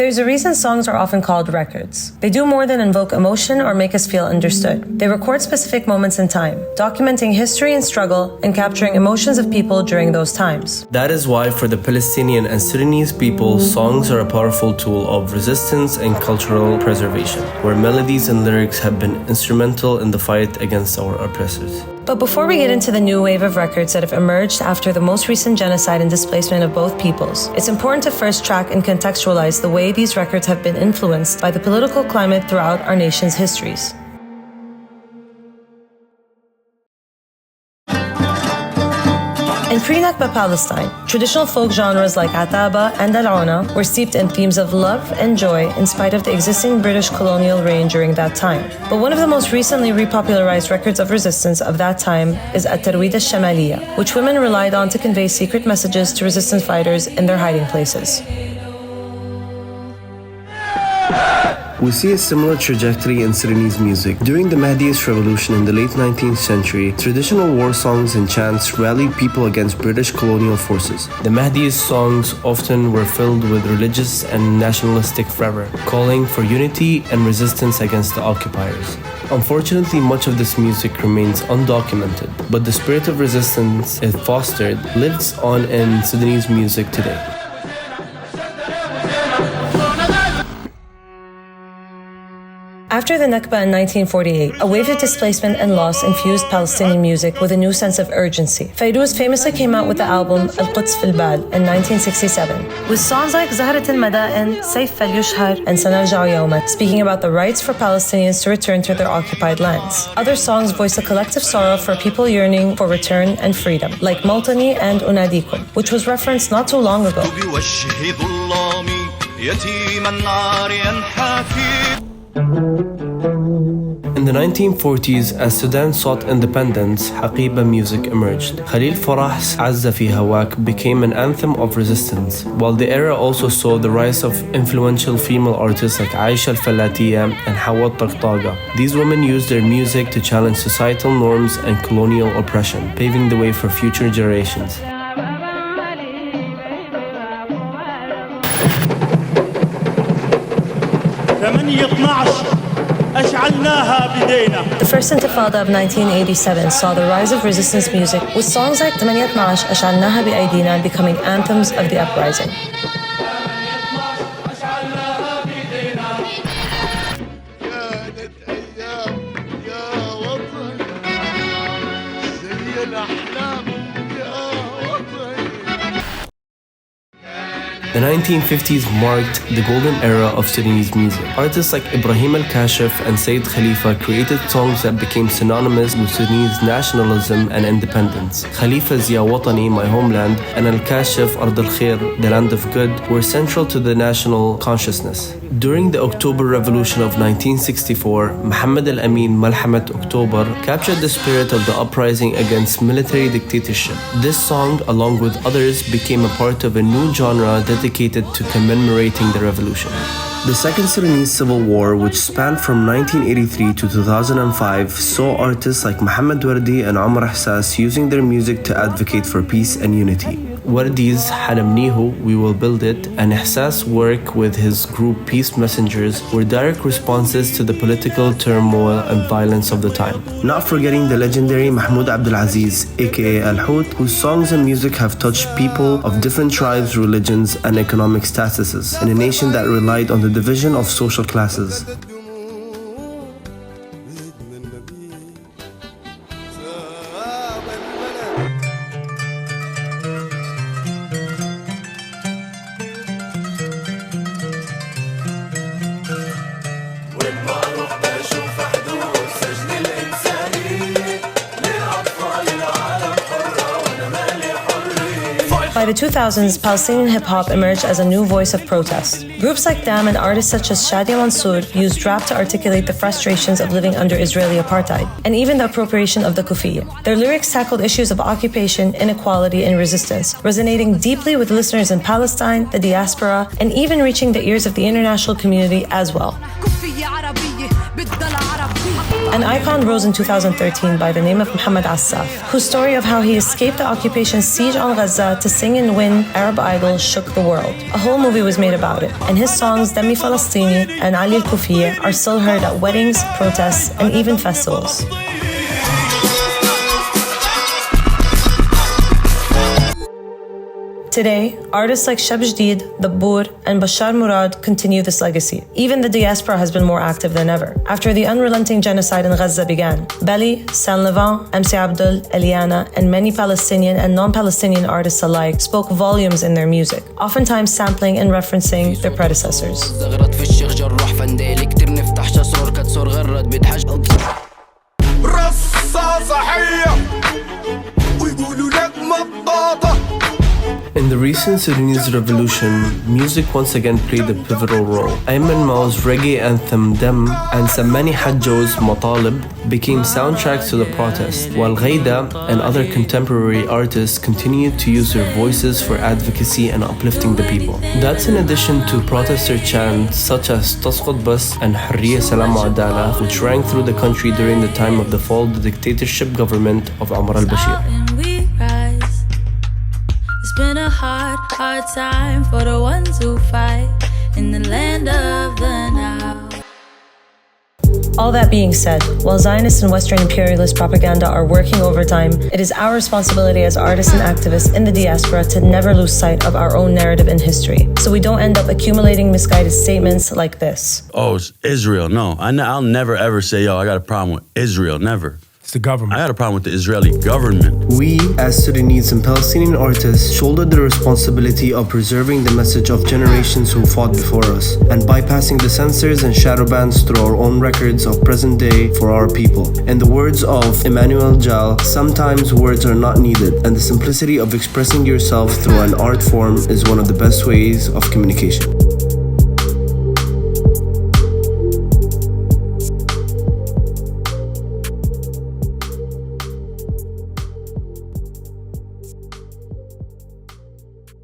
There's a reason songs are often called records. They do more than invoke emotion or make us feel understood. They record specific moments in time, documenting history and struggle and capturing emotions of people during those times. That is why for the Palestinian and Sudanese people, songs are a powerful tool of resistance and cultural preservation, where melodies and lyrics have been instrumental in the fight against our oppressors. But before we get into the new wave of records that have emerged after the most recent genocide and displacement of both peoples, it's important to first track and contextualize the way these records have been influenced by the political climate throughout our nation's histories. In Pre-Nakba Palestine, traditional folk genres like Ataba and Al-Ona were steeped in themes of love and joy in spite of the existing British colonial reign during that time. But one of the most recently repopularized records of resistance of that time is At-Tarwida Al-Shamaliya, which women relied on to convey secret messages to resistance fighters in their hiding places. We see a similar trajectory in Sudanese music. During the Mahdist revolution in the late 19th century, traditional war songs and chants rallied people against British colonial forces. The Mahdist songs often were filled with religious and nationalistic fervor, calling for unity and resistance against the occupiers. Unfortunately, much of this music remains undocumented, but the spirit of resistance it fostered lives on in Sudanese music today. After the Nakba in 1948, a wave of displacement and loss infused Palestinian music with a new sense of urgency. Fairuz famously came out with the album Al-Quds Fil Bal in 1967, with songs like Zahrat al-Mada'in, Sayf al-Yushhar, and Sanarja'u Yawman, speaking about the rights for Palestinians to return to their occupied lands. Other songs voice a collective sorrow for people yearning for return and freedom, like Mawtani and Unadikum, which was referenced not too long ago. In the 1940s, as Sudan sought independence, Haqiba music emerged. Khalil Farah's Azza Fi Hawak became an anthem of resistance, while the era also saw the rise of influential female artists like Aisha al-Falatiya and Hawa al-Taqtaga. These women used their music to challenge societal norms and colonial oppression, paving the way for future generations. The first intifada of 1987 saw the rise of resistance music, with songs like 18 أشعلناها بأيدينا becoming anthems of the uprising. The 1950s marked the golden era of Sudanese music. Artists like Ibrahim al-Kashif and Sayyid Khalifa created songs that became synonymous with Sudanese nationalism and independence. Khalifa's Ya Watani, My Homeland, and al-Kashif, Ard al-Khair, The Land of Good, were central to the national consciousness. During the October Revolution of 1964, Muhammad al-Amin Malhamat October captured the spirit of the uprising against military dictatorship. This song, along with others, became a part of a new genre dedicated to commemorating the revolution. The Second Sudanese Civil War, which spanned from 1983 to 2005, saw artists like Muhammad Wardi and Omar Ihsas using their music to advocate for peace and unity. Wardi's Hanamnihu, We Will Build It, and Ihsas' work with his group Peace Messengers were direct responses to the political turmoil and violence of the time. Not forgetting the legendary Mahmoud Abdulaziz, aka Al-Hout, whose songs and music have touched people of different tribes, religions, and economic statuses in a nation that relied on the division of social classes. By the 2000s, Palestinian hip-hop emerged as a new voice of protest. Groups like Dam and artists such as Shadia Mansour used rap to articulate the frustrations of living under Israeli apartheid, and even the appropriation of the kufiyya. Their lyrics tackled issues of occupation, inequality, and resistance, resonating deeply with listeners in Palestine, the diaspora, and even reaching the ears of the international community as well. An icon rose in 2013 by the name of Muhammad Assaf, whose story of how he escaped the occupation siege on Gaza to sing and win Arab idols shook the world. A whole movie was made about it, and his songs Dami Falastini and Ali Al-Kufiyya are still heard at weddings, protests, and even festivals. Today, artists like Shab Jdeed, Dabbour, and Bashar Murad continue this legacy. Even the diaspora has been more active than ever. After the unrelenting genocide in Gaza began, Belly, Saint Levant, MC Abdul, Eliana, and many Palestinian and non-Palestinian artists alike spoke volumes in their music, oftentimes sampling and referencing their predecessors. In the recent Sudanese revolution, music once again played a pivotal role. Ayman Mao's reggae anthem Dem and Sammani Hajjo's Matalib became soundtracks to the protest, while Ghaida and other contemporary artists continued to use their voices for advocacy and uplifting the people. That's in addition to protester chants such as Tasqut Bas and Harriya Salam Adala, which rang through the country during the time of the fall of the dictatorship government of Omar al-Bashir. It's been a hard time for the ones who fight in the land of the now. All that being said, while Zionist and Western imperialist propaganda are working overtime, it is our responsibility as artists and activists in the diaspora to never lose sight of our own narrative and history, so we don't end up accumulating misguided statements like this. Oh, it's Israel. No, I'll never ever say, yo, I got a problem with Israel. Never. The government. I got a problem with the Israeli government. We, as Sudanese and Palestinian artists, shoulder the responsibility of preserving the message of generations who fought before us and bypassing the censors and shadow bans through our own records of present day for our people. In the words of Emmanuel Jal, sometimes words are not needed, and the simplicity of expressing yourself through an art form is one of the best ways of communication.